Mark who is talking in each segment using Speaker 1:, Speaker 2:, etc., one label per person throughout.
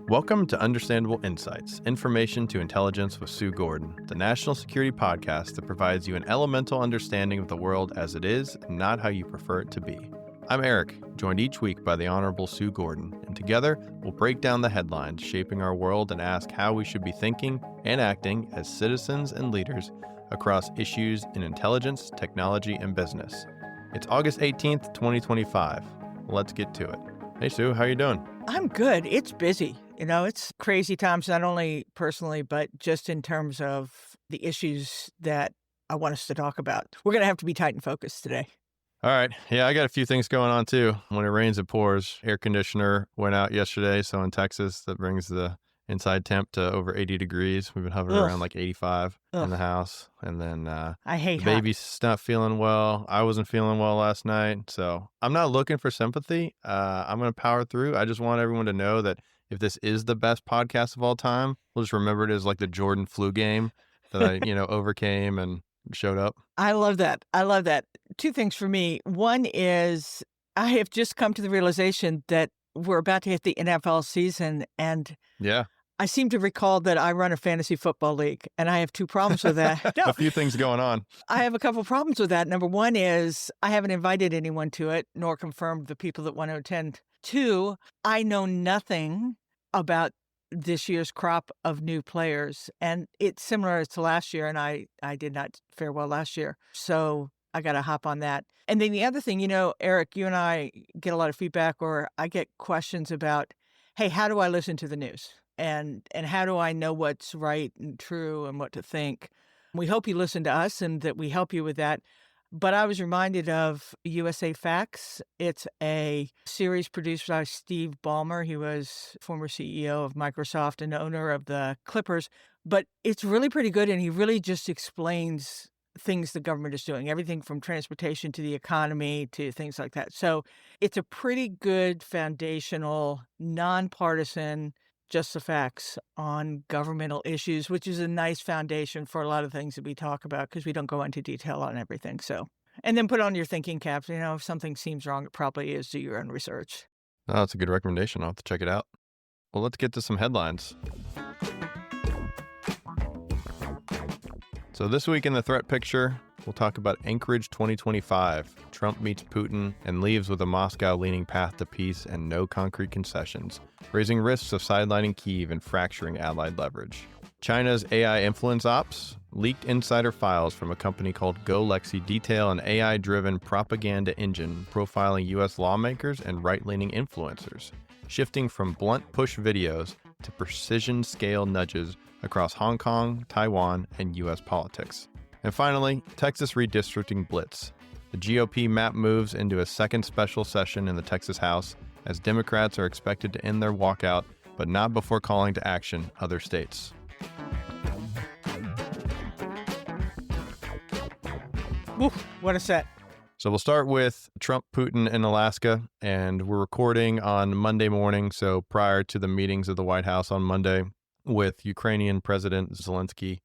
Speaker 1: Welcome to Understandable Insights, Information to Intelligence with Sue Gordon, the national security podcast that provides you an elemental understanding of the world as it is and not how you prefer it to be. I'm Eric, joined each week by the Honorable Sue Gordon, and together we'll break down the headlines shaping our world and ask how we should be thinking and acting as citizens and leaders across issues in intelligence, technology, and business. It's August 18th, 2025. Let's get to it. Hey, Sue, how you doing?
Speaker 2: I'm good. It's busy. It's crazy times, not only personally, but just in terms of the issues that I want us to talk about. We're going to have to be tight and focused today.
Speaker 1: All right. Yeah, I got a few things going on too. When it rains, it pours. Air conditioner went out yesterday. So in Texas, that brings the inside temp to over 80 degrees. We've been hovering around like 85 in the house. And then
Speaker 2: I hate
Speaker 1: the baby's not feeling well. I wasn't feeling well last night. So I'm not looking for sympathy. I'm going to power through. I just want everyone to know that if this is the best podcast of all time, we'll just remember it as like the Jordan flu game that I, overcame and showed up.
Speaker 2: I love that. Two things for me. One is I have just come to the realization that we're about to hit the NFL season. And
Speaker 1: yeah,
Speaker 2: I seem to recall that I run a fantasy football league, and I have two problems with that.
Speaker 1: A few things going on.
Speaker 2: I have a couple of problems with that. Number one is I haven't invited anyone to it, nor confirmed the people that want to attend. Two, I know nothing about this year's crop of new players, and it's similar to last year, and I did not fare well last year. So I got to hop on that. And then the other thing, Eric, you and I get a lot of feedback, or I get questions about, hey, how do I listen to the news? And how do I know what's right and true and what to think? We hope you listen to us and that we help you with that. But I was reminded of USA Facts. It's a series produced by Steve Ballmer. He was former CEO of Microsoft and owner of the Clippers. But it's really pretty good, and he really just explains things the government is doing, everything from transportation to the economy to things like that. So it's a pretty good foundational, nonpartisan, just the facts on governmental issues, which is a nice foundation for a lot of things that we talk about because we don't go into detail on everything. So, and then put on your thinking caps. If something seems wrong, it probably is. Do your own research.
Speaker 1: Oh, that's a good recommendation. I'll have to check it out. Well, let's get to some headlines. So this week in the threat picture, we'll talk about Anchorage 2025. Trump meets Putin and leaves with a Moscow-leaning path to peace and no concrete concessions, raising risks of sidelining Kyiv and fracturing allied leverage. China's AI influence ops leaked insider files from a company called GoLexi detail an AI-driven propaganda engine profiling U.S. lawmakers and right-leaning influencers, shifting from blunt push videos to precision-scale nudges across Hong Kong, Taiwan, and U.S. politics. And finally, Texas redistricting blitz. The GOP map moves into a second special session in the Texas House as Democrats are expected to end their walkout, but not before calling to action other states.
Speaker 2: Ooh, what a set.
Speaker 1: So we'll start with Trump, Putin, in Alaska, and we're recording on Monday morning, so prior to the meetings of the White House on Monday with Ukrainian President Zelensky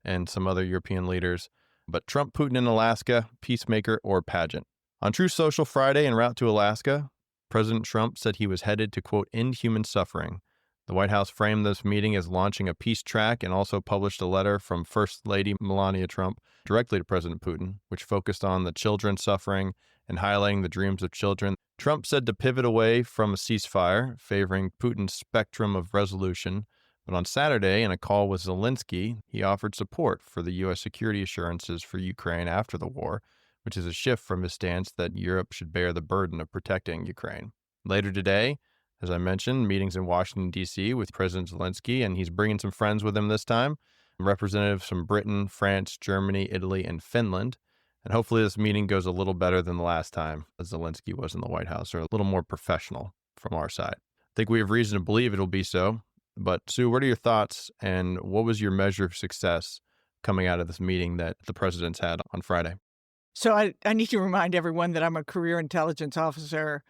Speaker 1: and some other European leaders. But Trump, Putin in Alaska, peacemaker or pageant. On Truth Social Friday en route to Alaska, President Trump said he was headed to, quote, end human suffering. The White House framed this meeting as launching a peace track and also published a letter from First Lady Melania Trump directly to President Putin, which focused on the children suffering and highlighting the dreams of children. Trump said to pivot away from a ceasefire, favoring Putin's spectrum of resolution. But on Saturday, in a call with Zelensky, he offered support for the U.S. security assurances for Ukraine after the war, which is a shift from his stance that Europe should bear the burden of protecting Ukraine. Later today, as I mentioned, meetings in Washington, D.C. with President Zelensky, and he's bringing some friends with him this time, representatives from Britain, France, Germany, Italy, and Finland. And hopefully this meeting goes a little better than the last time Zelensky was in the White House, or a little more professional from our side. I think we have reason to believe it'll be so. But Sue, what are your thoughts, and what was your measure of success coming out of this meeting that the presidents had on Friday?
Speaker 2: So I need to remind everyone that I'm a career intelligence officer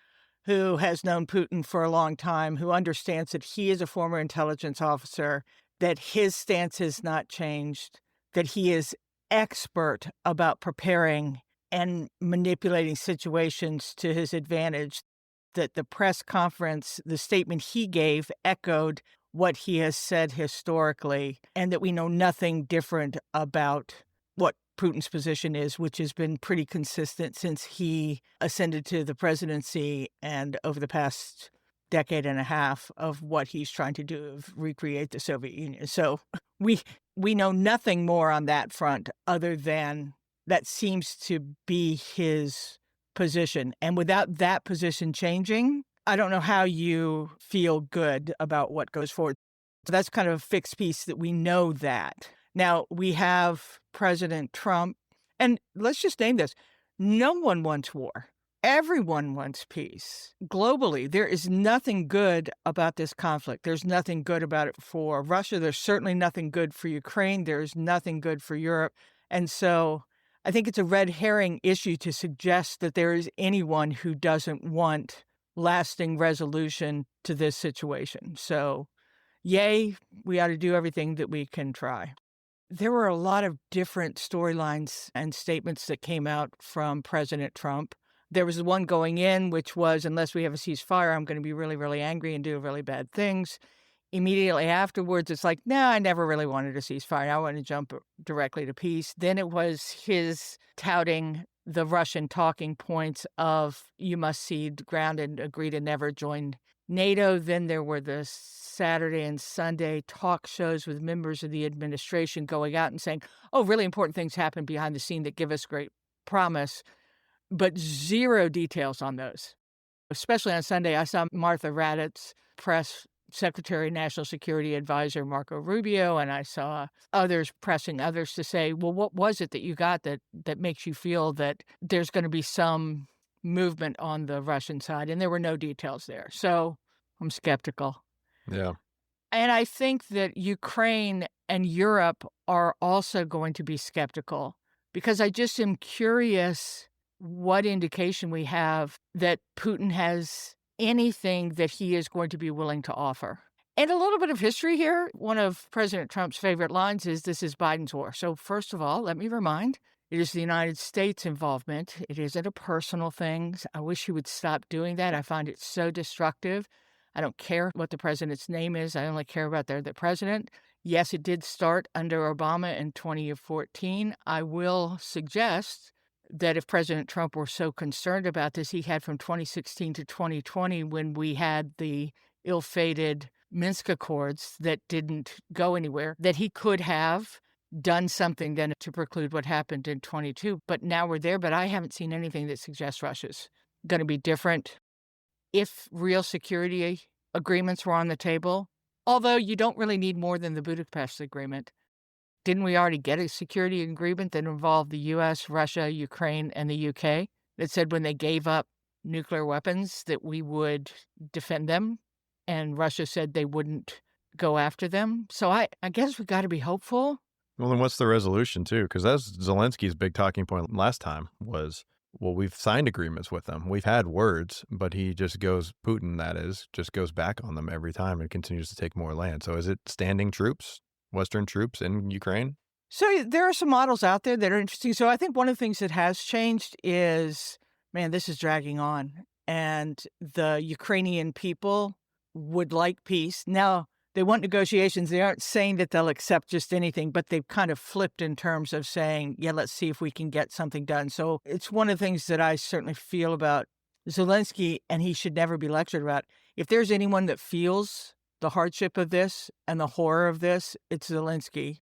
Speaker 2: who has known Putin for a long time, who understands that he is a former intelligence officer, that his stance has not changed, that he is expert about preparing and manipulating situations to his advantage, that the press conference, the statement he gave echoed what he has said historically, and that we know nothing different about what Putin's position is, which has been pretty consistent since he ascended to the presidency and over the past decade and a half of what he's trying to do of recreate the Soviet Union. So we we know nothing more on that front other than that seems to be his position. And without that position changing, I don't know how you feel good about what goes forward. So that's kind of a fixed piece that we know that. Now, we have President Trump, and let's just name this. No one wants war. Everyone wants peace. Globally, there is nothing good about this conflict. There's nothing good about it for Russia. There's certainly nothing good for Ukraine. There's nothing good for Europe. And so I think it's a red herring issue to suggest that there is anyone who doesn't want lasting resolution to this situation. So, yay, we ought to do everything that we can try. There were a lot of different storylines and statements that came out from President Trump. There was the one going in, which was, unless we have a ceasefire, I'm going to be really, really angry and do really bad things. Immediately afterwards, it's like, no, I never really wanted a ceasefire. I want to jump directly to peace. Then it was his touting the Russian talking points of you must cede ground and agree to never join NATO. Then there were the Saturday and Sunday talk shows with members of the administration going out and saying, oh, really important things happen behind the scene that give us great promise, but zero details on those. Especially on Sunday, I saw Martha Raddatz, press secretary, national security advisor Marco Rubio, and I saw others pressing others to say, well, what was it that you got that makes you feel that there's going to be some movement on the Russian side? And there were no details there. So I'm skeptical.
Speaker 1: Yeah.
Speaker 2: And I think that Ukraine and Europe are also going to be skeptical because I just am curious what indication we have that Putin has anything that he is going to be willing to offer. And a little bit of history here. One of President Trump's favorite lines is, this is Biden's war. So first of all, let me remind, it is the United States' involvement. It isn't a personal thing. I wish he would stop doing that. I find it so destructive. I don't care what the president's name is. I only care about they're the president. Yes, it did start under Obama in 2014. I will suggest that if President Trump were so concerned about this, he had from 2016 to 2020 when we had the ill-fated Minsk Accords that didn't go anywhere, that he could have done something then to preclude what happened in 22. But now we're there, but I haven't seen anything that suggests Russia's going to be different. If real security agreements were on the table, although you don't really need more than the Budapest Agreement. Didn't we already get a security agreement that involved the U.S., Russia, Ukraine, and the U.K. that said when they gave up nuclear weapons that we would defend them, and Russia said they wouldn't go after them? So I guess we got to be hopeful.
Speaker 1: Well, then what's the resolution, too? Because that's Zelensky's big talking point last time was, well, we've signed agreements with them. We've had words, but he just goes, Putin, that is, just goes back on them every time and continues to take more land. So is it standing troops? Western troops in Ukraine?
Speaker 2: So there are some models out there that are interesting. So I think one of the things that has changed is, man, this is dragging on. And the Ukrainian people would like peace. Now, they want negotiations. They aren't saying that they'll accept just anything, but they've kind of flipped in terms of saying, yeah, let's see if we can get something done. So it's one of the things that I certainly feel about Zelensky, and he should never be lectured about. If there's anyone that feels the hardship of this and the horror of this, it's Zelensky.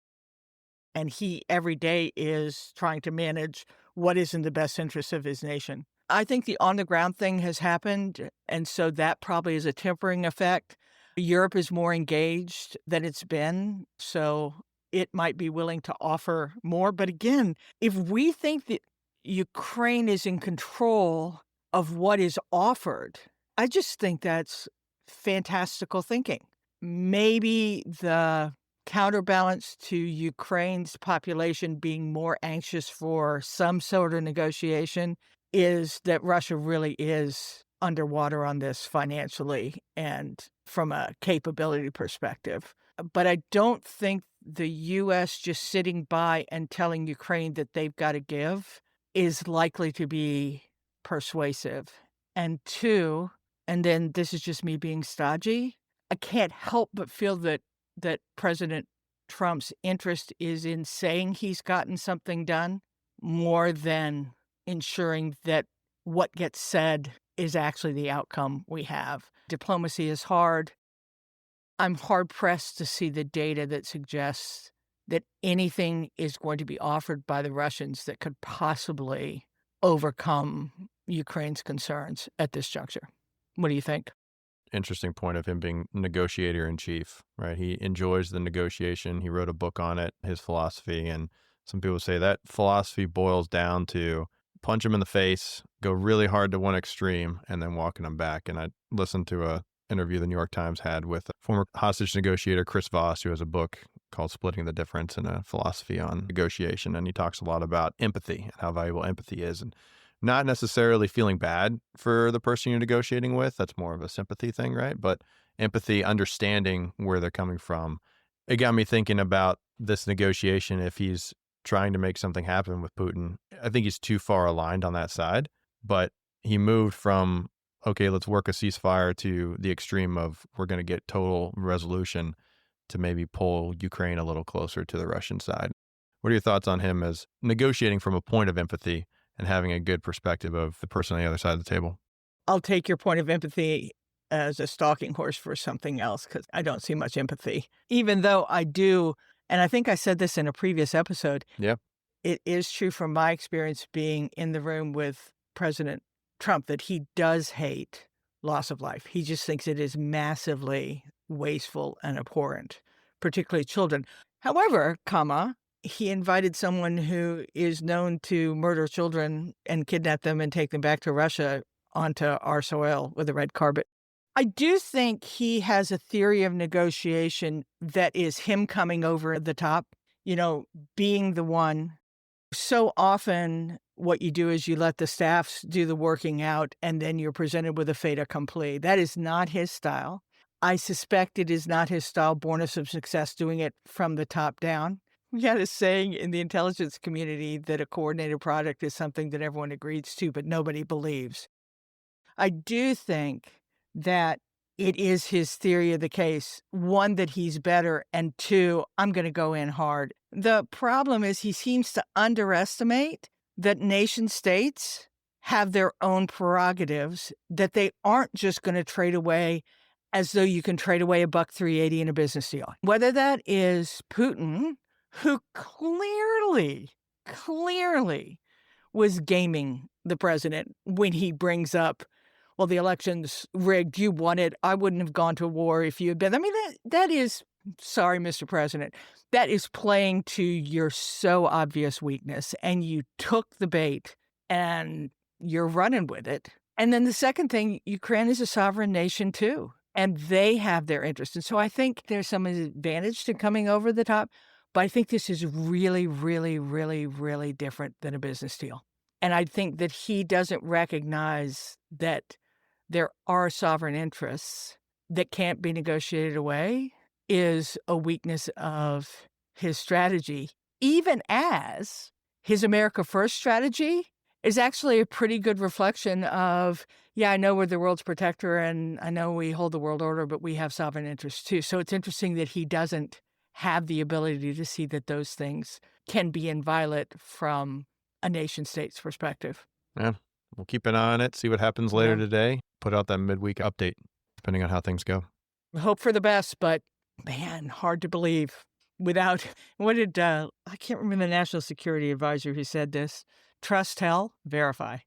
Speaker 2: And he every day is trying to manage what is in the best interest of his nation. I think the on-the-ground thing has happened, and so that probably is a tempering effect. Europe is more engaged than it's been, so it might be willing to offer more. But again, if we think that Ukraine is in control of what is offered, I just think that's fantastical thinking. Maybe the counterbalance to Ukraine's population being more anxious for some sort of negotiation is that Russia really is underwater on this financially and from a capability perspective. But I don't think the U.S. just sitting by and telling Ukraine that they've got to give is likely to be persuasive. And two, and then this is just me being stodgy, I can't help but feel that President Trump's interest is in saying he's gotten something done more than ensuring that what gets said is actually the outcome we have. Diplomacy is hard. I'm hard-pressed to see the data that suggests that anything is going to be offered by the Russians that could possibly overcome Ukraine's concerns at this juncture. What do you think?
Speaker 1: Interesting point of him being negotiator in chief, right? He enjoys the negotiation. He wrote a book on it, his philosophy. And some people say that philosophy boils down to punch him in the face, go really hard to one extreme, and then walking him back. And I listened to a interview the New York Times had with former hostage negotiator Chris Voss, who has a book called Splitting the Difference and a philosophy on negotiation. And he talks a lot about empathy and how valuable empathy is. And not necessarily feeling bad for the person you're negotiating with. That's more of a sympathy thing, right? But empathy, understanding where they're coming from. It got me thinking about this negotiation. If he's trying to make something happen with Putin, I think he's too far aligned on that side. But he moved from, okay, let's work a ceasefire, to the extreme of we're going to get total resolution, to maybe pull Ukraine a little closer to the Russian side. What are your thoughts on him as negotiating from a point of empathy and having a good perspective of the person on the other side of the table?
Speaker 2: I'll take your point of empathy as a stalking horse for something else because I don't see much empathy, even though I do. And I think I said this in a previous episode.
Speaker 1: Yeah.
Speaker 2: It is true from my experience being in the room with President Trump that he does hate loss of life. He just thinks it is massively wasteful and abhorrent, particularly children. However, he invited someone who is known to murder children and kidnap them and take them back to Russia onto our soil with a red carpet. I do think he has a theory of negotiation that is him coming over the top, being the one. So often what you do is you let the staffs do the working out and then you're presented with a fait accompli. That is not his style. I suspect it is not his style, born of some success doing it from the top down. We had a saying in the intelligence community that a coordinated project is something that everyone agrees to, but nobody believes. I do think that it is his theory of the case, one, that he's better, and two, I'm going to go in hard. The problem is he seems to underestimate that nation states have their own prerogatives, that they aren't just going to trade away as though you can trade away $1.380 in a business deal. Whether that is Putin, who clearly was gaming the president when he brings up, well, the election's rigged, you won it, I wouldn't have gone to war if you had been. I mean, that is, sorry, Mr. President, that is playing to your so obvious weakness, and you took the bait and you're running with it. And then the second thing, Ukraine is a sovereign nation too, and they have their interest. And so I think there's some advantage to coming over the top, but I think this is really, really, really, really different than a business deal. And I think that he doesn't recognize that there are sovereign interests that can't be negotiated away is a weakness of his strategy, even as his America First strategy is actually a pretty good reflection of, yeah, I know we're the world's protector and I know we hold the world order, but we have sovereign interests too. So it's interesting that he doesn't have the ability to see that those things can be inviolate from a nation state's perspective.
Speaker 1: Yeah. We'll keep an eye on it, see what happens later today. Put out that midweek update, depending on how things go.
Speaker 2: Hope for the best, but man, hard to believe. Without, what did, I can't remember the National Security Advisor who said this, trust, tell, verify,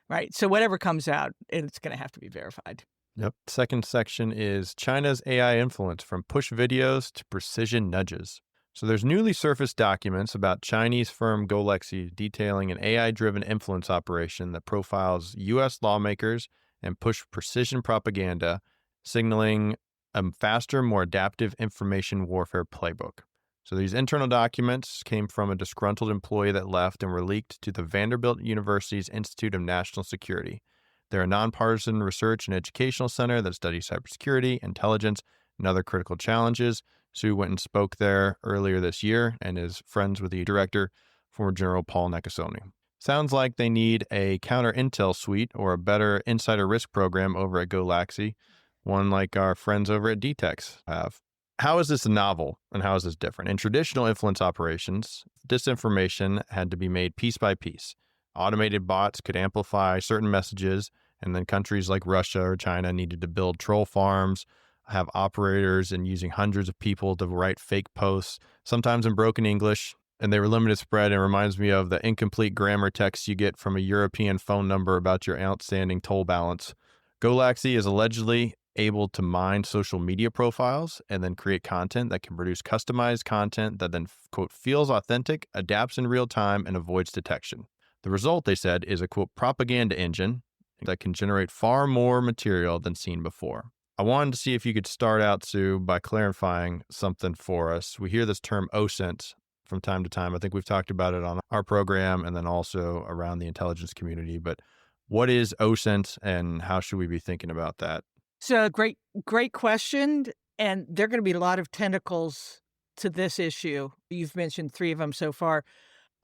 Speaker 2: right? So whatever comes out, it's going to have to be verified.
Speaker 1: Yep. Second section is China's AI influence, from push videos to precision nudges. So there's newly surfaced documents about Chinese firm Golexi detailing an AI-driven influence operation that profiles U.S. lawmakers and push precision propaganda, signaling a faster, more adaptive information warfare playbook. So these internal documents came from a disgruntled employee that left and were leaked to the Vanderbilt University's Institute of National Security. They're a nonpartisan research and educational center that studies cybersecurity, intelligence, and other critical challenges. Sue went and spoke there earlier this year and is friends with the director, former General Paul Nakasone. Sounds like they need a counter intel suite or a better insider risk program over at Golexi. one like our friends over at DTEX have. How is this novel and how is this different? In traditional influence operations, disinformation had to be made piece by piece. Automated bots could amplify certain messages, and then countries like Russia or China needed to build troll farms, have operators, and using hundreds of people to write fake posts, sometimes in broken English, and they were limited spread. And reminds me of the incomplete grammar text you get from a European phone number about your outstanding toll balance. Golaxy is allegedly able to mine social media profiles and then create content that can produce customized content that then, quote, feels authentic, adapts in real time, and avoids detection. The result, they said, is a, quote, propaganda engine that can generate far more material than seen before. I wanted to see if you could start out, Sue, by clarifying something for us. We hear this term OSINT from time to time. I think we've talked about it on our program and then also around the intelligence community. But what is OSINT and how should we be thinking about that?
Speaker 2: So great question. And there are going to be a lot of tentacles to this issue. You've mentioned 3 of them so far.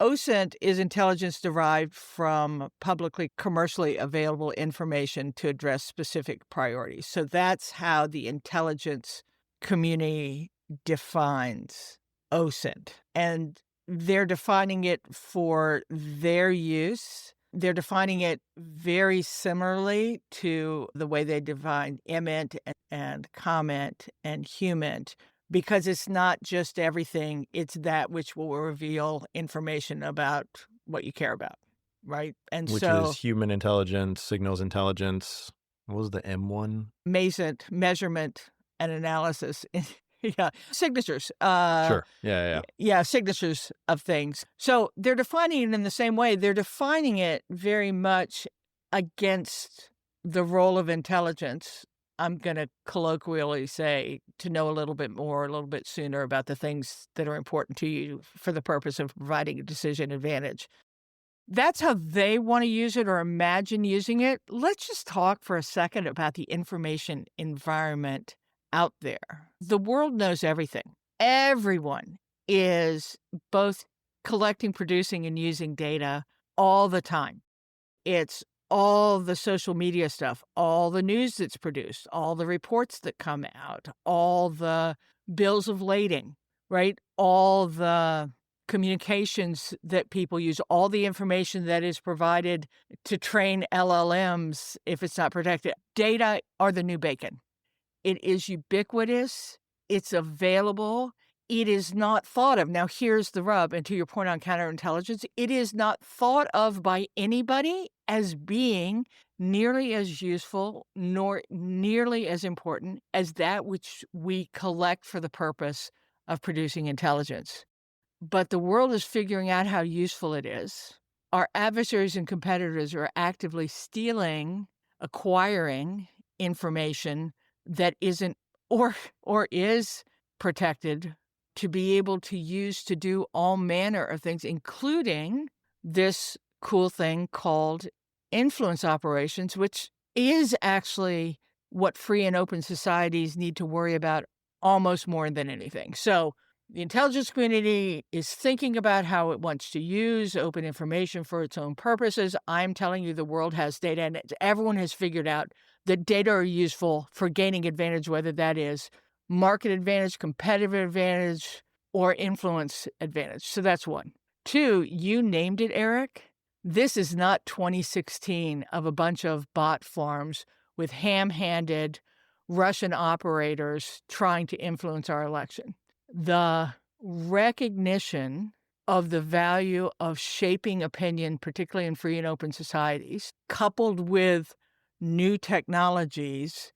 Speaker 2: OSINT is intelligence derived from publicly commercially available information to address specific priorities. So that's how the intelligence community defines OSINT. And they're defining it for their use. They're defining it very similarly to the way they define imint and comment and humint, because it's not just everything, it's that which will reveal information about what you care about, right? And
Speaker 1: Which
Speaker 2: so
Speaker 1: is human intelligence, signals intelligence. What was the M one?
Speaker 2: measurement and analysis. Yeah, signatures.
Speaker 1: Sure. Yeah.
Speaker 2: Yeah, signatures of things. So they're defining it in the same way. They're defining it very much against the role of intelligence. I'm going to colloquially say to know a little bit more, a little bit sooner about the things that are important to you for the purpose of providing a decision advantage. That's how they want to use it or imagine using it. Let's just talk for a second about the information environment out there. The world knows everything. Everyone is both collecting, producing, and using data all the time. It's all the social media stuff, all the news that's produced, all the reports that come out, all the bills of lading, right? All the communications that people use, all the information that is provided to train LLMs if it's not protected. Data are the new bacon. It is ubiquitous. It's available. It is not thought of. Now, here's the rub. And to your point on counterintelligence, it is not thought of by anybody as being nearly as useful nor nearly as important as that which we collect for the purpose of producing intelligence. But the world is figuring out how useful it is. Our adversaries and competitors are actively stealing, acquiring information that isn't or is protected to be able to use to do all manner of things, including this cool thing called influence operations, which is actually what free and open societies need to worry about almost more than anything. So the intelligence community is thinking about how it wants to use open information for its own purposes. I'm telling you, the world has data, and everyone has figured out that data are useful for gaining advantage, whether that is market advantage, competitive advantage, or influence advantage. So that's one. 2, you named it, Eric. This is not 2016 of a bunch of bot farms with ham-handed Russian operators trying to influence our election. The recognition of the value of shaping opinion, particularly in free and open societies, coupled with new technologies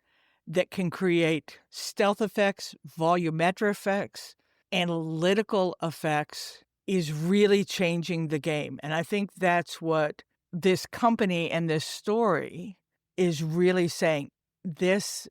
Speaker 2: that can create stealth effects, volumetric effects, analytical effects, is really changing the game. And I think that's what this company and this story is really saying. This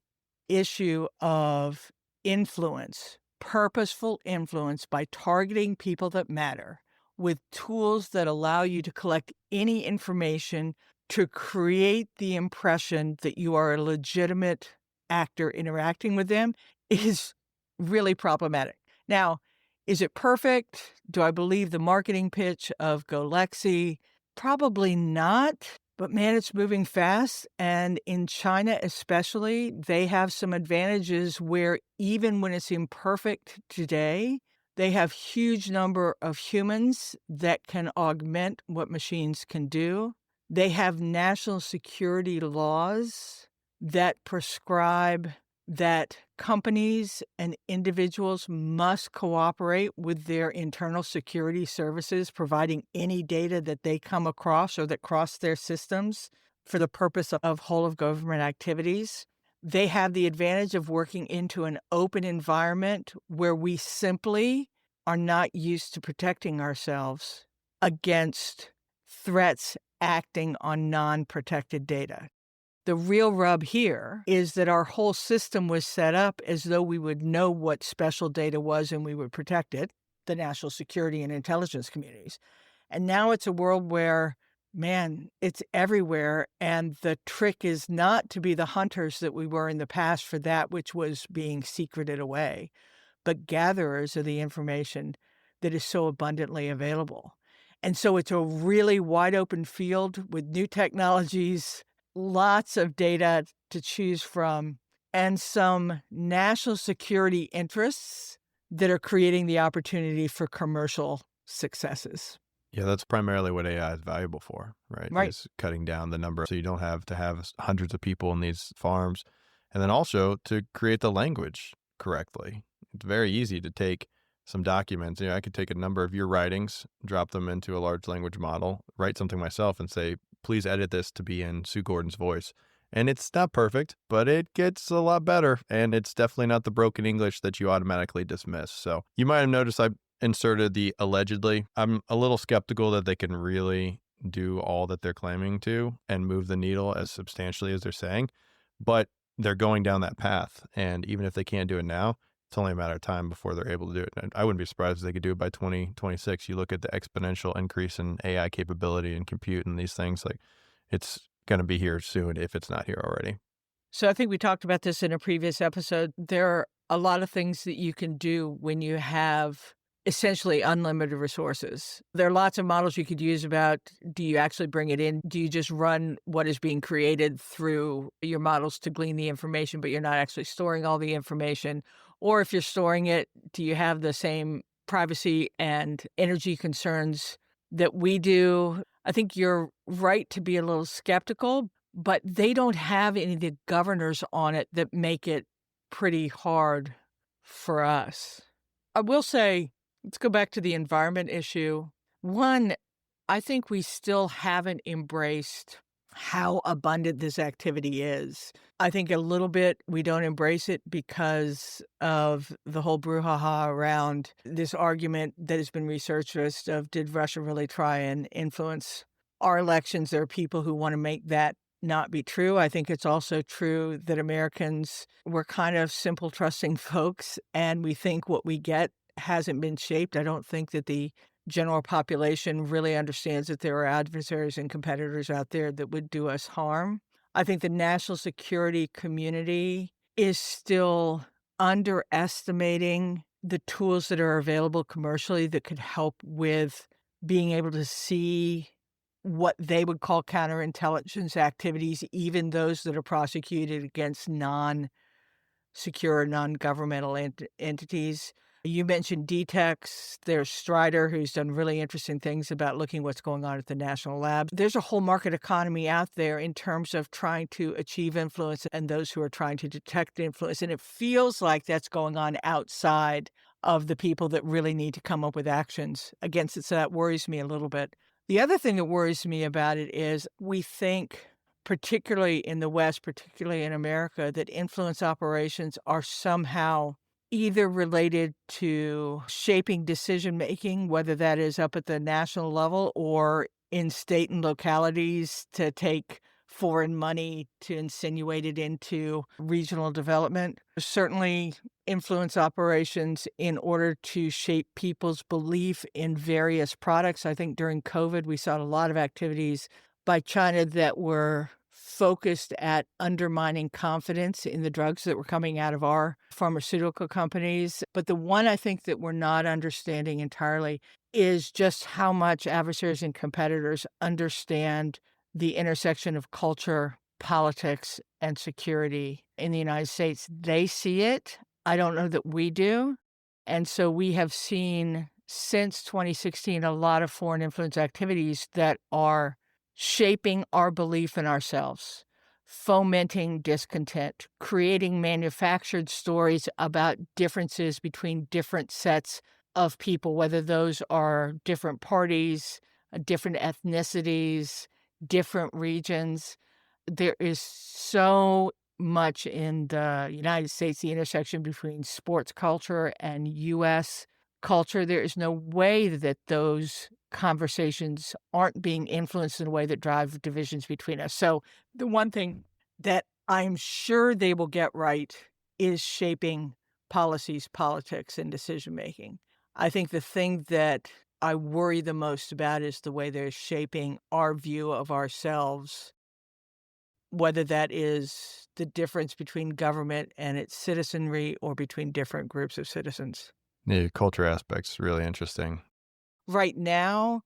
Speaker 2: issue of influence, purposeful influence by targeting people that matter with tools that allow you to collect any information to create the impression that you are a legitimate actor interacting with them is really problematic. Now, is it perfect? Do I believe the marketing pitch of Golexy? Probably not. But man, it's moving fast. And in China, especially, they have some advantages where even when it's imperfect today, they have huge number of humans that can augment what machines can do. They have national security laws that prescribe that companies and individuals must cooperate with their internal security services, providing any data that they come across or that cross their systems for the purpose of whole of government activities. They have the advantage of working into an open environment where we simply are not used to protecting ourselves against threats acting on non-protected data. The real rub here is that our whole system was set up as though we would know what special data was and we would protect it, the national security and intelligence communities. And now it's a world where, man, it's everywhere. And the trick is not to be the hunters that we were in the past for that which was being secreted away, but gatherers of the information that is so abundantly available. And so it's a really wide open field with new technologies, lots of data to choose from, and some national security interests that are creating the opportunity for commercial successes.
Speaker 1: Yeah, that's primarily what AI is valuable for, right?
Speaker 2: Right.
Speaker 1: Is cutting down the number so you don't have to have hundreds of people in these farms. And then also to create the language correctly. It's very easy to take some documents. I could take a number of your writings, drop them into a large language model, write something myself and say, please edit this to be in Sue Gordon's voice. And it's not perfect, but it gets a lot better. And it's definitely not the broken English that you automatically dismiss. So you might have noticed I inserted the allegedly. I'm a little skeptical that they can really do all that they're claiming to and move the needle as substantially as they're saying, but they're going down that path. And even if they can't do it now, it's only a matter of time before they're able to do it. And I wouldn't be surprised if they could do it by 2026. You look at the exponential increase in AI capability and compute and these things, like it's going to be here soon if it's not here already.
Speaker 2: So I think we talked about this in a previous episode. There are a lot of things that you can do when you have essentially unlimited resources. There are lots of models you could use about, do you actually bring it in? Do you just run what is being created through your models to glean the information, but you're not actually storing all the information? Or if you're storing it, do you have the same privacy and energy concerns that we do? I think you're right to be a little skeptical, but they don't have any of the governors on it that make it pretty hard for us. I will say, let's go back to the environment issue. One, I think we still haven't embraced how abundant this activity is. I think a little bit we don't embrace it because of the whole brouhaha around this argument that has been researched of, did Russia really try and influence our elections? There are people who want to make that not be true. I think it's also true that Americans, we're kind of simple, trusting folks, and we think what we get hasn't been shaped. I don't think that the general population really understands that there are adversaries and competitors out there that would do us harm. I think the national security community is still underestimating the tools that are available commercially that could help with being able to see what they would call counterintelligence activities, even those that are prosecuted against non-secure, non-governmental entities. You mentioned DTEX. There's Strider, who's done really interesting things about looking what's going on at the national lab. There's a whole market economy out there in terms of trying to achieve influence and those who are trying to detect influence. And it feels like that's going on outside of the people that really need to come up with actions against it. So that worries me a little bit. The other thing that worries me about it is we think, particularly in the West, particularly in America, that influence operations are somehow either related to shaping decision-making, whether that is up at the national level or in state and localities to take foreign money to insinuate it into regional development. Certainly influence operations in order to shape people's belief in various products. I think during COVID, we saw a lot of activities by China that were focused at undermining confidence in the drugs that were coming out of our pharmaceutical companies. But the one I think that we're not understanding entirely is just how much adversaries and competitors understand the intersection of culture, politics, and security in the United States. They see it. I don't know that we do. And so we have seen since 2016 a lot of foreign influence activities that are shaping our belief in ourselves, fomenting discontent, creating manufactured stories about differences between different sets of people, whether those are different parties, different ethnicities, different regions. There is so much in the United States, the intersection between sports culture and US culture. There is no way that those conversations aren't being influenced in a way that drive divisions between us. So the one thing that I'm sure they will get right is shaping policies, politics, and decision making. I think the thing that I worry the most about is the way they're shaping our view of ourselves, whether that is the difference between government and its citizenry or between different groups of citizens.
Speaker 1: The culture aspect's really interesting.
Speaker 2: Right now,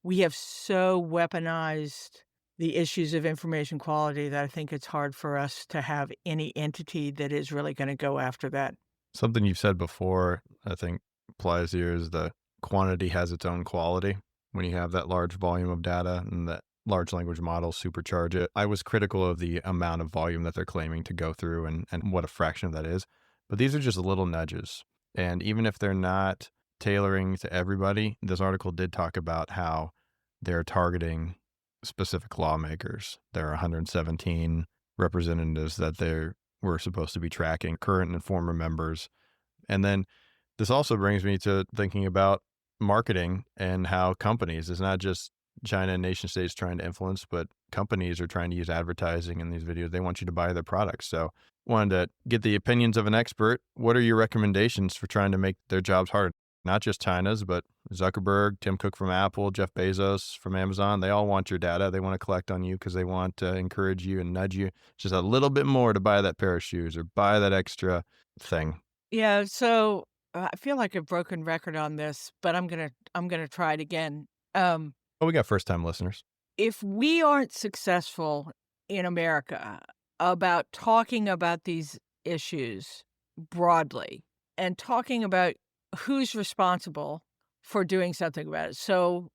Speaker 2: we have so weaponized the issues of information quality that I think it's hard for us to have any entity that is really going to go after that.
Speaker 1: Something you've said before, I think applies here is the quantity has its own quality. When you have that large volume of data and that large language models supercharge it. I was critical of the amount of volume that they're claiming to go through and what a fraction of that is. But these are just little nudges. And even if they're not tailoring to everybody, this article did talk about how they're targeting specific lawmakers. There are 117 representatives that we're supposed to be tracking, current and former members. And then this also brings me to thinking about marketing and how companies, it's not just China and nation states trying to influence, but companies are trying to use advertising in these videos. They want you to buy their products. So wanted to get the opinions of an expert. What are your recommendations for trying to make their jobs hard? Not just China's, but Zuckerberg, Tim Cook from Apple, Jeff Bezos from Amazon. They all want your data. They want to collect on you because they want to encourage you and nudge you just a little bit more to buy that pair of shoes or buy that extra thing.
Speaker 2: Yeah, so I feel like a broken record on this, but I'm gonna try it again.
Speaker 1: Oh, we got first time listeners.
Speaker 2: If we aren't successful in America about talking about these issues broadly and talking about who's responsible for doing something about it. So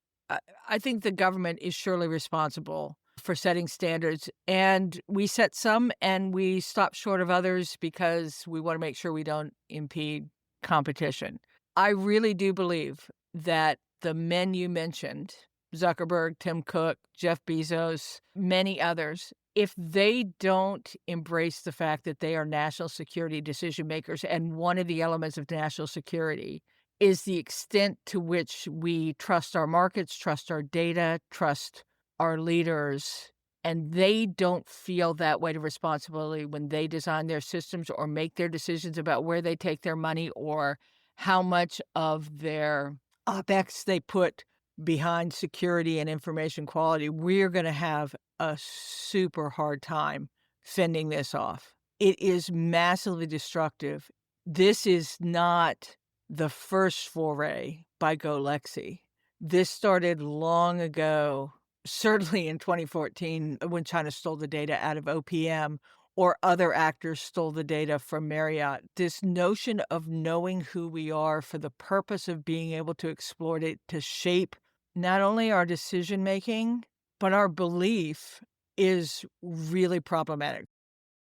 Speaker 2: I think the government is surely responsible for setting standards, and we set some and we stop short of others because we want to make sure we don't impede competition. I really do believe that the men you mentioned, Zuckerberg, Tim Cook, Jeff Bezos, many others, if they don't embrace the fact that they are national security decision makers, and one of the elements of national security is the extent to which we trust our markets, trust our data, trust our leaders, and they don't feel that weight of responsibility when they design their systems or make their decisions about where they take their money or how much of their OpEx they put behind security and information quality, we're going to have a super hard time fending this off. It is massively destructive. This is not the first foray by GoLexi. This started long ago, certainly in 2014 when China stole the data out of OPM or other actors stole the data from Marriott. This notion of knowing who we are for the purpose of being able to exploit it to shape not only our decision making, but our belief is really problematic.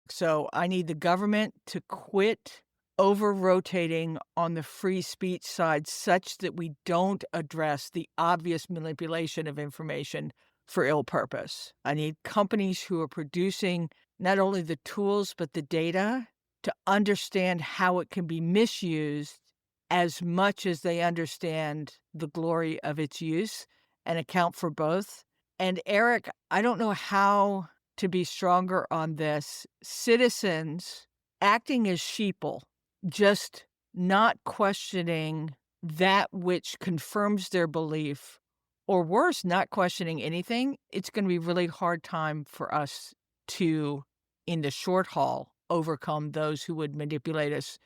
Speaker 2: So I need the government to quit over-rotating on the free speech side such that we don't address the obvious manipulation of information for ill purpose. I need companies who are producing not only the tools but the data to understand how it can be misused as much as they understand the glory of its use and account for both. And Eric, I don't know how to be stronger on this. Citizens acting as sheeple, just not questioning that which confirms their belief, or worse, not questioning anything, it's going to be a really hard time for us to, in the short haul, overcome those who would manipulate us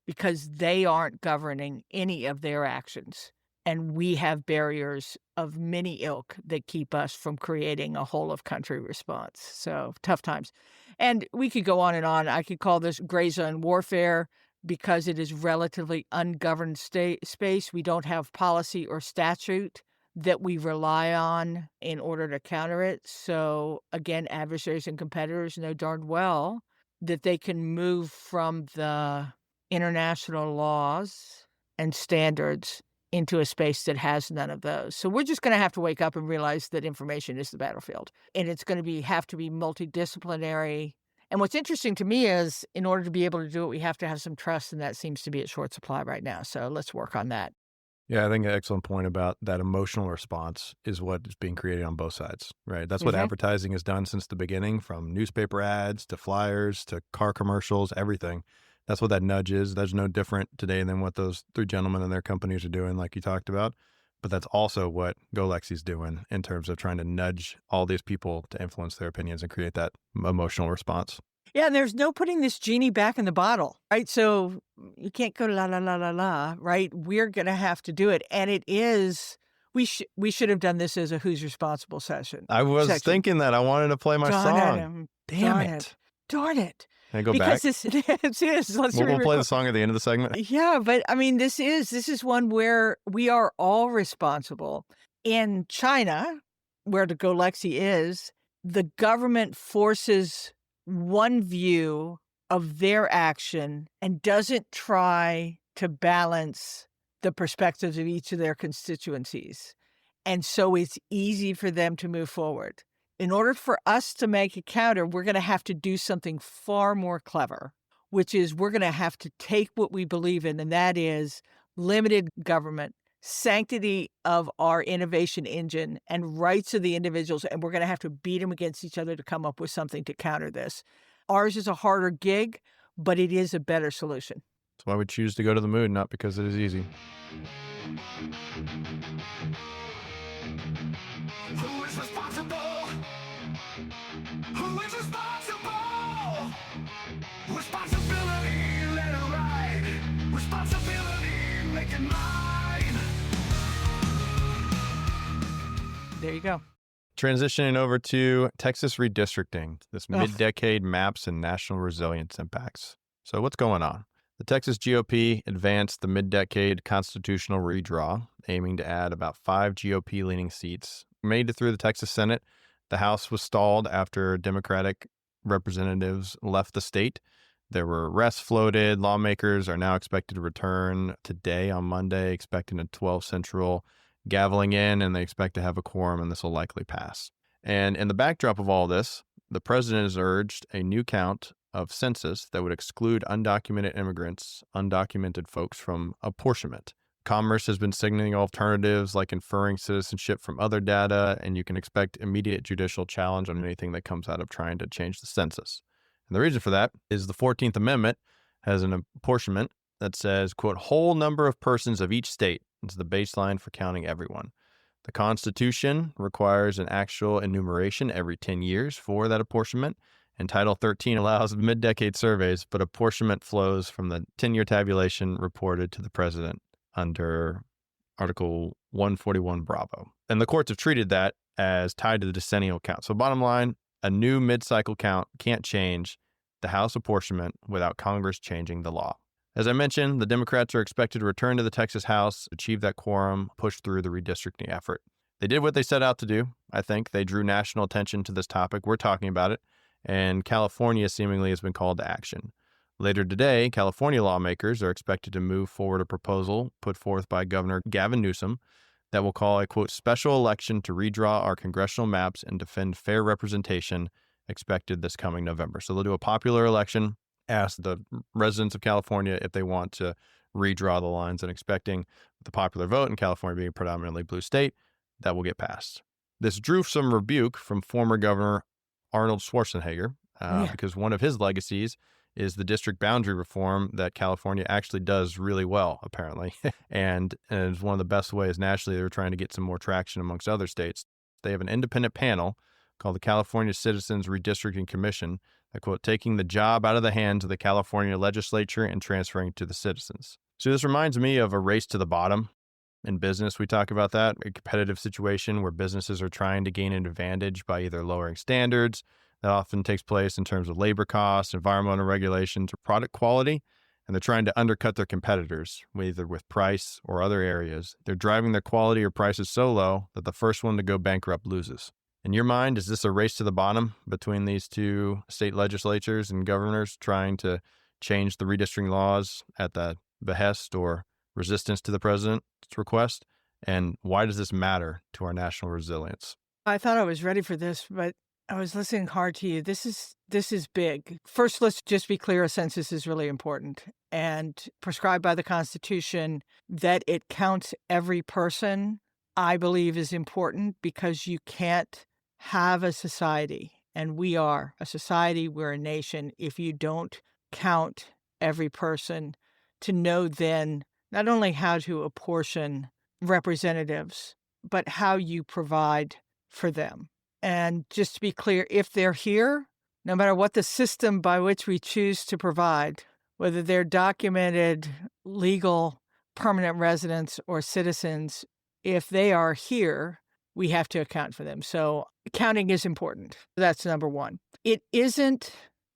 Speaker 2: because they aren't governing any of their actions. And we have barriers of many ilk that keep us from creating a whole of country response. So tough times. And we could go on and on. I could call this gray zone warfare because it is relatively ungoverned space. We don't have policy or statute that we rely on in order to counter it. So again, adversaries and competitors know darn well that they can move from the international laws and standards into a space that has none of those. So we're just going to have to wake up and realize that information is the battlefield, and it's going to have to be multidisciplinary. And what's interesting to me is in order to be able to do it, we have to have some trust, and that seems to be at short supply right now. So let's work on that.
Speaker 1: Yeah, I think an excellent point about that emotional response is what is being created on both sides, right? That's what advertising has done since the beginning, from newspaper ads to flyers to car commercials, everything. That's what that nudge is. That's no different today than what those three gentlemen and their companies are doing, like you talked about. But that's also what GoLexi's doing in terms of trying to nudge all these people to influence their opinions and create that emotional response.
Speaker 2: Yeah, and there's no putting this genie back in the bottle, right? So you can't go la, la, la, la, la, right? We're going to have to do it. And it is, we should have done this as a Who's Responsible session.
Speaker 1: I was thinking that. I wanted to play my song. Damn it.
Speaker 2: Darn it.
Speaker 1: Can I go
Speaker 2: because
Speaker 1: back?
Speaker 2: This is.
Speaker 1: We'll play the song at the end of the segment.
Speaker 2: Yeah, but I mean, this is one where we are all responsible. In China, where the GoLexi is, the government forces one view of their action and doesn't try to balance the perspectives of each of their constituencies. And so it's easy for them to move forward. In order for us to make a counter, we're going to have to do something far more clever, which is we're going to have to take what we believe in, and that is limited government, sanctity of our innovation engine, and rights of the individuals, and we're going to have to beat them against each other to come up with something to counter this. Ours is a harder gig, but it is a better solution.
Speaker 1: That's why we choose to go to the moon, not because it is easy. Who is responsible? Who is responsible? Responsibility, let it ride. Responsibility, make it mine.
Speaker 2: There you go.
Speaker 1: Transitioning over to Texas redistricting, this mid-decade maps and national resilience impacts. So what's going on? The Texas GOP advanced the mid-decade constitutional redraw, aiming to add about 5 GOP-leaning seats. Made it through the Texas Senate. The House was stalled after Democratic representatives left the state. There were arrests floated. Lawmakers are now expected to return today on Monday, expecting a 12 Central gaveling in, and they expect to have a quorum, and this will likely pass. And in the backdrop of all this, the president has urged a new count of census that would exclude undocumented immigrants, undocumented folks from apportionment. Commerce has been signaling alternatives like inferring citizenship from other data, and you can expect immediate judicial challenge on anything that comes out of trying to change the census. And the reason for that is the 14th Amendment has an apportionment that says, quote, whole number of persons of each state is the baseline for counting everyone. The Constitution requires an actual enumeration every 10 years for that apportionment, and Title 13 allows mid-decade surveys, but apportionment flows from the 10-year tabulation reported to the president under Article 141 Bravo. And the courts have treated that as tied to the decennial count. So bottom line, a new mid-cycle count can't change the House apportionment without Congress changing the law. As I mentioned, the Democrats are expected to return to the Texas House, achieve that quorum, push through the redistricting effort. They did what they set out to do, I think. They drew national attention to this topic. We're talking about it. And California seemingly has been called to action. Later today, California lawmakers are expected to move forward a proposal put forth by Governor Gavin Newsom that will call a, quote, special election to redraw our congressional maps and defend fair representation, expected this coming November. So they'll do a popular election, ask the residents of California if they want to redraw the lines, and expecting the popular vote in California being a predominantly blue state, that will get passed. This drew some rebuke from former Governor Arnold Schwarzenegger, because one of his legacies is the district boundary reform that California actually does really well, apparently. and it's one of the best ways nationally. They're trying to get some more traction amongst other states. They have an independent panel called the California Citizens Redistricting Commission that, quote, taking the job out of the hands of the California legislature and transferring to the citizens. So this reminds me of a race to the bottom In business, we talk about that, a competitive situation where businesses are trying to gain an advantage by either lowering standards. That often takes place in terms of labor costs, environmental regulations, or product quality. And they're trying to undercut their competitors, either with price or other areas. They're driving their quality or prices so low that the first one to go bankrupt loses. In your mind, is this a race to the bottom between these two state legislatures and governors trying to change the redistricting laws at the behest or resistance to the president's request? And why does this matter to our national resilience?
Speaker 2: I thought I was ready for this, but I was listening hard to you. This is big. First, let's just be clear, a census is really important and prescribed by the Constitution that it counts every person, I believe is important because you can't have a society, and we are a society, we're a nation, if you don't count every person to know then not only how to apportion representatives, but how you provide for them. And just to be clear, if they're here, no matter what the system by which we choose to provide, whether they're documented, legal, permanent residents, or citizens, if they are here, we have to account for them. So counting is important. That's number one. It isn't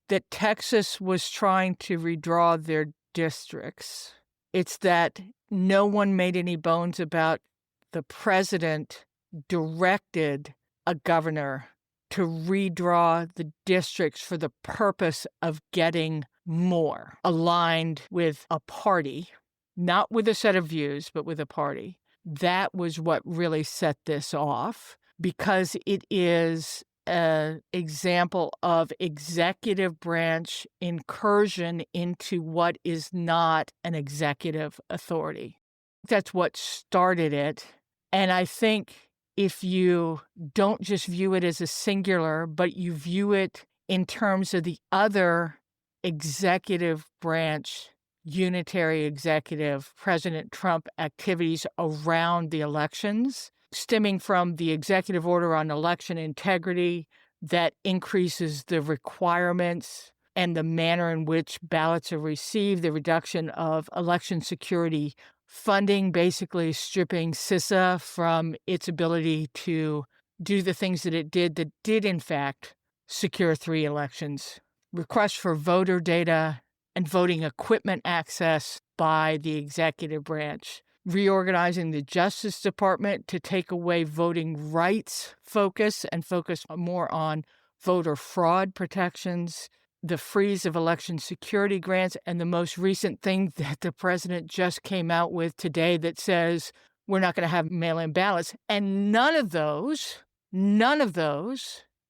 Speaker 2: that Texas was trying to redraw their districts. It's that no one made any bones about the president directed a governor to redraw the districts for the purpose of getting more aligned with a party, not with a set of views, but with a party. That was what really set this off because it is an example of executive branch incursion into what is not an executive authority. That's what started it. And I think if you don't just view it as a singular, but you view it in terms of the other executive branch, unitary executive, President Trump activities around the elections, stemming from the executive order on election integrity that increases the requirements and the manner in which ballots are received, the reduction of election security funding, basically stripping CISA from its ability to do the things that it did in fact secure 3 elections. Requests for voter data and voting equipment access by the executive branch. Reorganizing the Justice Department to take away voting rights focus and focus more on voter fraud protections, the freeze of election security grants, and the most recent thing that the president just came out with today that says we're not going to have mail-in ballots. And none of those,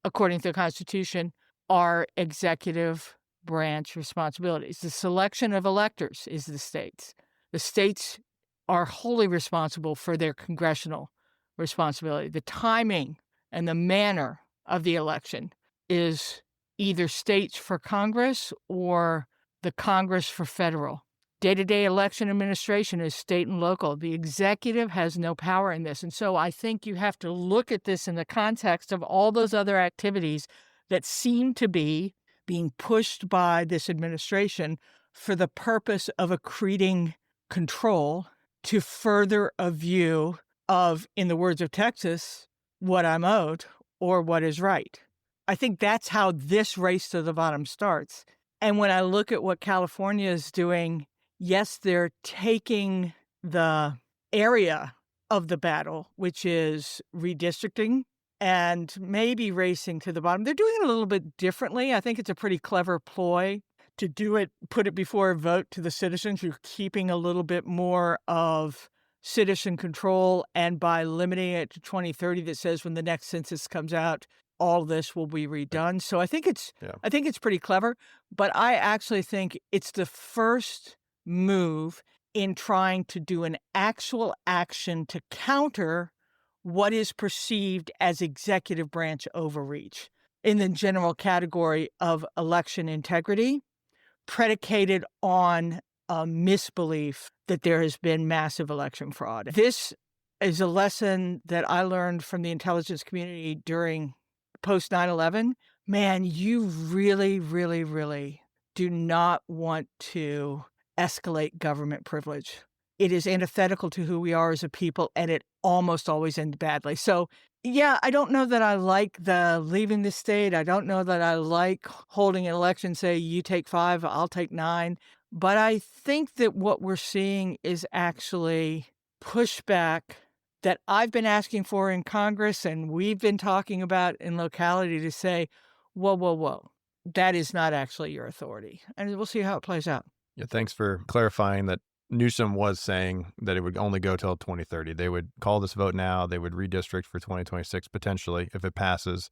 Speaker 2: according to the Constitution, are executive branch responsibilities. The selection of electors is the states. The states are wholly responsible for their congressional responsibility. The timing and the manner of the election is either states for Congress or the Congress for federal. Day-to-day election administration is state and local. The executive has no power in this. And so I think you have to look at this in the context of all those other activities that seem to be being pushed by this administration for the purpose of accreting control to further a view of, in the words of Texas, what I'm owed or what is right. I think that's how this race to the bottom starts. And when I look at what California is doing, yes, they're taking the area of the battle, which is redistricting, and maybe racing to the bottom. They're doing it a little bit differently. I think it's a pretty clever ploy to do it, put it before a vote to the citizens. You're keeping a little bit more of citizen control, and by limiting it to 2030 that says when the next census comes out, all this will be redone. So I think it's pretty clever, but I actually think it's the first move in trying to do an actual action to counter what is perceived as executive branch overreach in the general category of election integrity, predicated on a misbelief that there has been massive election fraud. This is a lesson that I learned from the intelligence community during post 9/11. Man, you really, really, really do not want to escalate government privilege. it is antithetical to who we are as a people, and it almost always ends badly. So, yeah, I don't know that I like the leaving the state. I don't know that I like holding an election, say, you take 5, I'll take 9. But I think that what we're seeing is actually pushback that I've been asking for in Congress and we've been talking about in locality to say, whoa, whoa, whoa, that is not actually your authority. And we'll see how it plays out.
Speaker 1: Yeah, thanks for clarifying that. Newsom was saying that it would only go till 2030. They would call this vote now. They would redistrict for 2026 potentially if it passes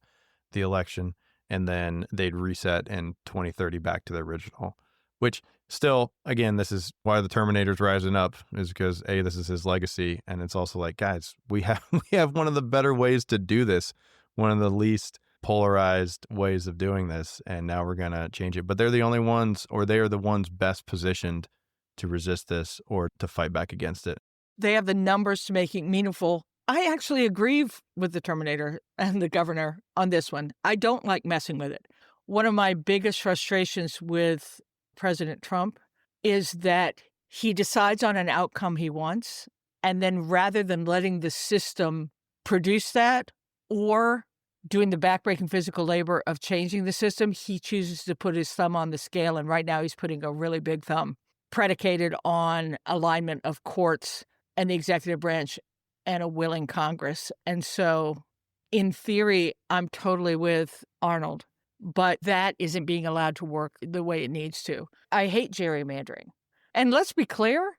Speaker 1: the election, and then they'd reset in 2030 back to the original. Which still, again, this is why the Terminator's rising up, is because this is his legacy, and it's also like, guys, we have one of the better ways to do this, one of the least polarized ways of doing this, and now we're gonna change it. But they're the only ones, or they are the ones best positioned to resist this or to fight back against it.
Speaker 2: They have the numbers to make it meaningful. I actually agree with the Terminator and the governor on this one. I don't like messing with it. One of my biggest frustrations with President Trump is that he decides on an outcome he wants, and then rather than letting the system produce that or doing the backbreaking physical labor of changing the system, he chooses to put his thumb on the scale. And right now he's putting a really big thumb predicated on alignment of courts and the executive branch and a willing Congress. And so, in theory, I'm totally with Arnold, but that isn't being allowed to work the way it needs to. I hate gerrymandering. And let's be clear,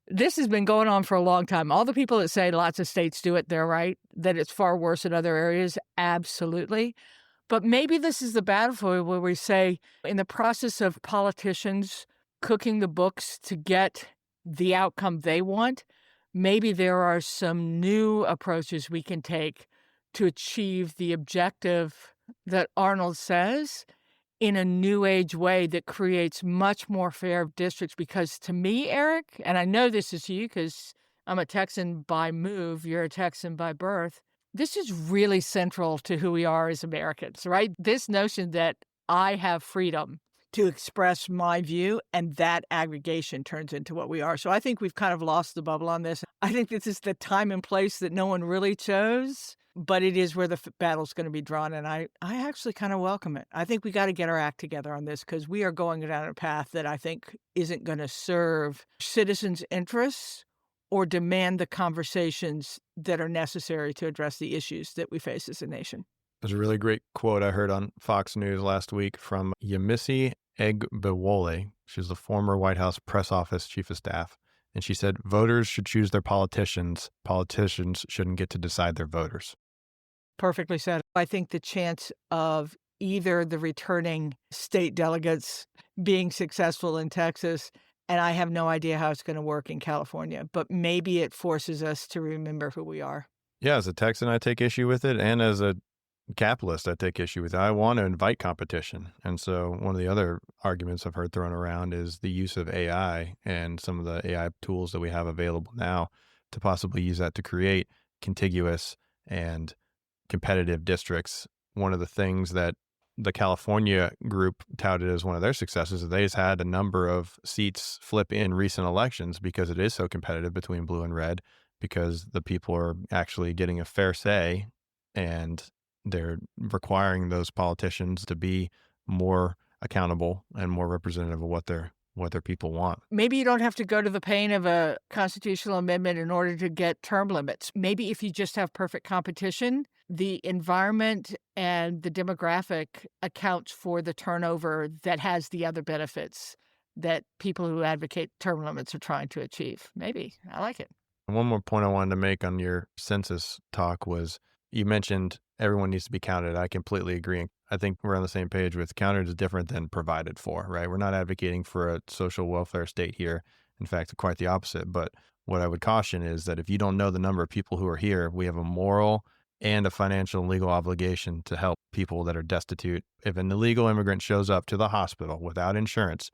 Speaker 2: this has been going on for a long time. All the people that say lots of states do it, they're right, that it's far worse in other areas, absolutely. But maybe this is the battlefield where we say, in the process of politicians cooking the books to get the outcome they want, maybe there are some new approaches we can take to achieve the objective that Arnold says in a new age way that creates much more fair districts. Because to me, Eric, and I know this is you because I'm a Texan by move, you're a Texan by birth, this is really central to who we are as Americans, right? This notion that I have freedom to express my view, and that aggregation turns into what we are. So I think we've kind of lost the bubble on this. I think this is the time and place that no one really chose, but it is where the battle's going to be drawn, and I actually kind of welcome it. I think we got to get our act together on this because we are going down a path that I think isn't going to serve citizens' interests or demand the conversations that are necessary to address the issues that we face as a nation.
Speaker 1: There's a really great quote I heard on Fox News last week from Yemisi Egbewole. She's the former White House press office chief of staff. And she said, voters should choose their politicians. Politicians shouldn't get to decide their voters.
Speaker 2: Perfectly said. I think the chance of either the returning state delegates being successful in Texas, and I have no idea how it's going to work in California, but maybe it forces us to remember who we are.
Speaker 1: Yeah, as a Texan, I take issue with it. And as a capitalist, I take issue with it. I want to invite competition. And so one of the other arguments I've heard thrown around is the use of AI and some of the AI tools that we have available now to possibly use that to create contiguous and competitive districts. One of the things that the California group touted as one of their successes is they've had a number of seats flip in recent elections because it is so competitive between blue and red, because the people are actually getting a fair say and they're requiring those politicians to be more accountable and more representative of what their people want.
Speaker 2: Maybe you don't have to go to the pain of a constitutional amendment in order to get term limits. Maybe if you just have perfect competition, the environment and the demographic accounts for the turnover that has the other benefits that people who advocate term limits are trying to achieve. Maybe. I like it.
Speaker 1: One more point I wanted to make on your census talk was you mentioned everyone needs to be counted. I completely agree. I think we're on the same page with counted is different than provided for, right? We're not advocating for a social welfare state here. In fact, quite the opposite. But what I would caution is that if you don't know the number of people who are here, we have a moral and a financial and legal obligation to help people that are destitute. If an illegal immigrant shows up to the hospital without insurance,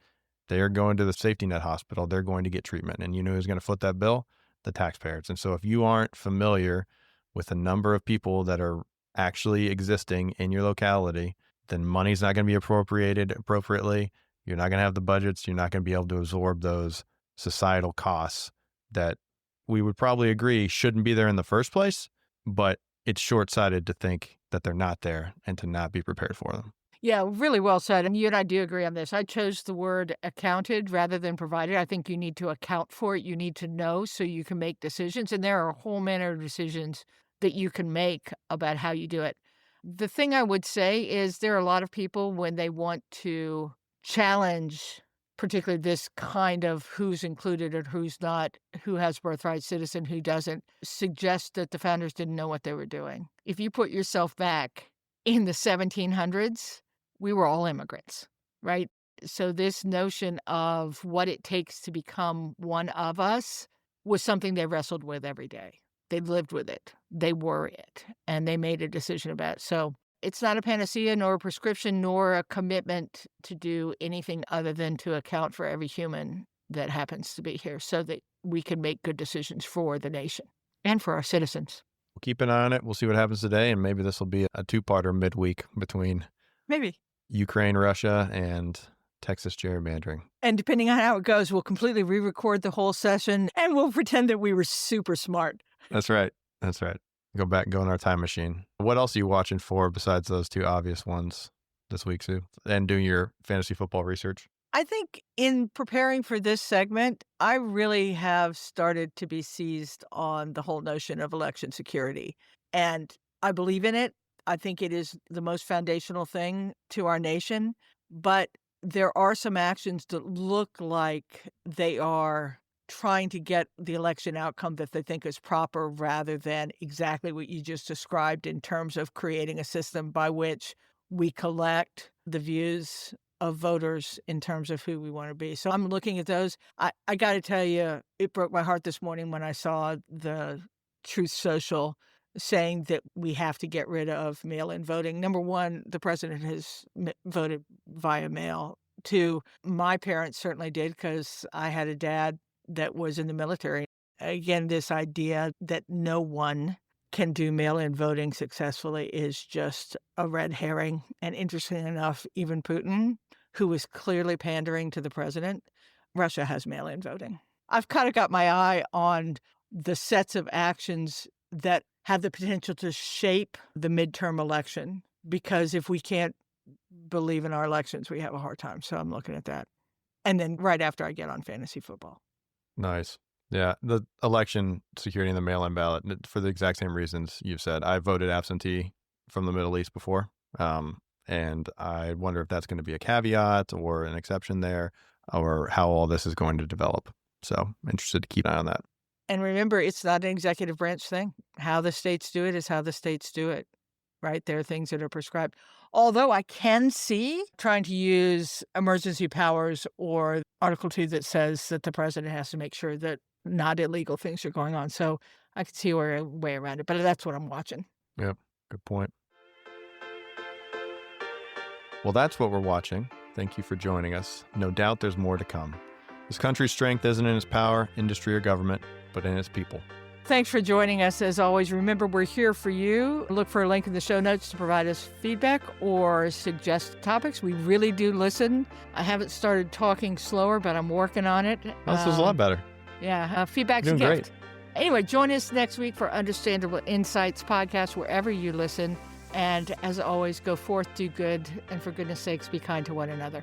Speaker 1: they are going to the safety net hospital. They're going to get treatment. And you know who's going to foot that bill? The taxpayers. And so if you aren't familiar with the number of people that are actually existing in your locality, then money's not going to be appropriated appropriately. You're not going to have the budgets. You're not going to be able to absorb those societal costs that we would probably agree shouldn't be there in the first place, but it's short-sighted to think that they're not there and to not be prepared for them.
Speaker 2: Yeah, really well said. And you and I do agree on this. I chose the word accounted rather than provided. I think you need to account for it. You need to know so you can make decisions. And there are a whole manner of decisions that you can make about how you do it. The thing I would say is there are a lot of people when they want to challenge, particularly this kind of who's included and who's not, who has birthright citizen, who doesn't, suggest that the founders didn't know what they were doing. If you put yourself back in the 1700s, we were all immigrants, right? So this notion of what it takes to become one of us was something they wrestled with every day. They lived with it. They were it. And they made a decision about it. So it's not a panacea nor a prescription nor a commitment to do anything other than to account for every human that happens to be here so that we can make good decisions for the nation and for our citizens.
Speaker 1: We'll keep an eye on it. We'll see what happens today. And maybe this will be a two-parter midweek between
Speaker 2: Maybe
Speaker 1: Ukraine, Russia, and Texas gerrymandering.
Speaker 2: And depending on how it goes, we'll completely re-record the whole session and we'll pretend that we were super smart.
Speaker 1: That's right. That's right. Go back and go in our time machine. What else are you watching for besides those two obvious ones this week, Sue? And doing your fantasy football research?
Speaker 2: I think in preparing for this segment, I really have started to be seized on the whole notion of election security. And I believe in it. I think it is the most foundational thing to our nation. But there are some actions that look like they are trying to get the election outcome that they think is proper rather than exactly what you just described in terms of creating a system by which we collect the views of voters in terms of who we want to be. So I'm looking at those. I got to tell you, it broke my heart this morning when I saw the Truth Social saying that we have to get rid of mail-in voting. Number one, the president has voted via mail. Two, my parents certainly did because I had a dad that was in the military. Again, this idea that no one can do mail-in voting successfully is just a red herring. And interesting enough, even Putin, who was clearly pandering to the president, Russia has mail-in voting. I've kind of got my eye on the sets of actions that have the potential to shape the midterm election, because if we can't believe in our elections, we have a hard time. So I'm looking at that. And then right after I get on fantasy football.
Speaker 1: Nice. Yeah, the election security and the mail-in ballot, for the exact same reasons you've said. I voted absentee from the Middle East before, and I wonder if that's going to be a caveat or an exception there, or how all this is going to develop. So I'm interested to keep an eye on that.
Speaker 2: And remember, it's not an executive branch thing. How the states do it is how the states do it, right? There are things that are prescribed. Although I can see trying to use emergency powers or Article 2 that says that the president has to make sure that not illegal things are going on. So I can see a way around it, but that's what I'm watching.
Speaker 1: Yep, good point. Well, that's what we're watching. Thank you for joining us. No doubt there's more to come. This country's strength isn't in its power, industry, or government, but in its people.
Speaker 2: Thanks for joining us. As always, remember, we're here for you. Look for a link in the show notes to provide us feedback or suggest topics. We really do listen. I haven't started talking slower, but I'm working on it.
Speaker 1: Oh, this is a lot better.
Speaker 2: Yeah, feedback's a gift.
Speaker 1: Great.
Speaker 2: Anyway, join us next week for Understandable Insights podcast, wherever you listen. And as always, go forth, do good, and for goodness sakes, be kind to one another.